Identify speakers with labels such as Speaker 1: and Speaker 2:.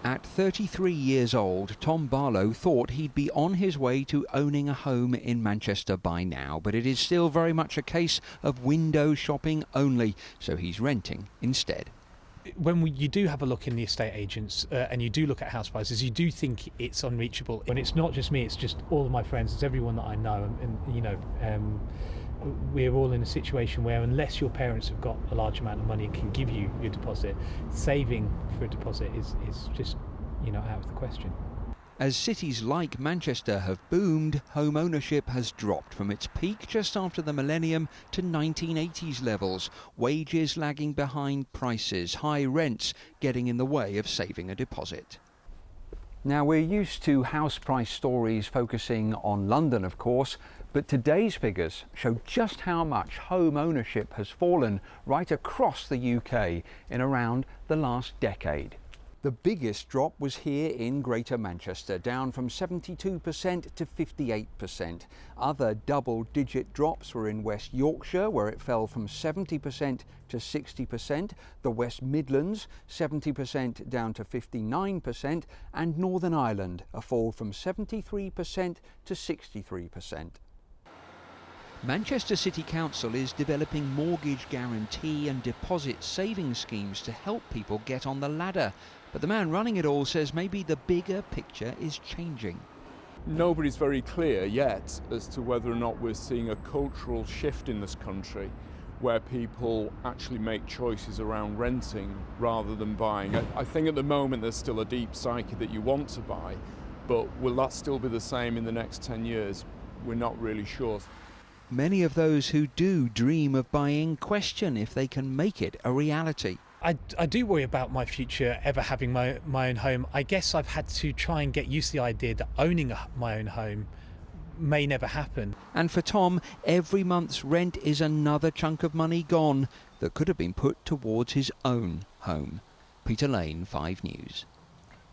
Speaker 1: At 33 years old, Tom Barlow thought he'd be on his way to owning a home in Manchester by now, but it is still very much a case of window shopping only, so he's renting instead.
Speaker 2: When you do have a look in the estate agents and you do look at house prices, you do think it's unreachable. And it's not just me, it's just all of my friends, it's everyone that I know. And you know, we're all in a situation where unless your parents have got a large amount of money and can give you your deposit, saving for a deposit is just, you know, out of the question.
Speaker 1: As cities like Manchester have boomed, home ownership has dropped from its peak just after the millennium to 1980s levels, wages lagging behind prices, high rents getting in the way of saving a deposit. Now, we're used to house price stories focusing on London, of course, but today's figures show just how much home ownership has fallen right across the UK in around the last decade. The biggest drop was here in Greater Manchester, down from 72% to 58%. Other double-digit drops were in West Yorkshire, where it fell from 70% to 60%, the West Midlands, 70% down to 59%, and Northern Ireland, a fall from 73% to 63%. Manchester City Council is developing mortgage guarantee and deposit savings schemes to help people get on the ladder. But the man running it all says maybe the bigger picture is changing.
Speaker 3: Nobody's very clear yet as to whether or not we're seeing a cultural shift in this country where people actually make choices around renting rather than buying. I think at the moment there's still a deep psyche that you want to buy, but will that still be the same in the next 10 years? We're not really sure.
Speaker 1: Many of those who do dream of buying question if they can make it a reality.
Speaker 2: I do worry about my future ever having my own home. I guess I've had to try and get used to the idea that owning my own home may never happen.
Speaker 1: And for Tom, every month's rent is another chunk of money gone that could have been put towards his own home. Peter Lane, 5 News.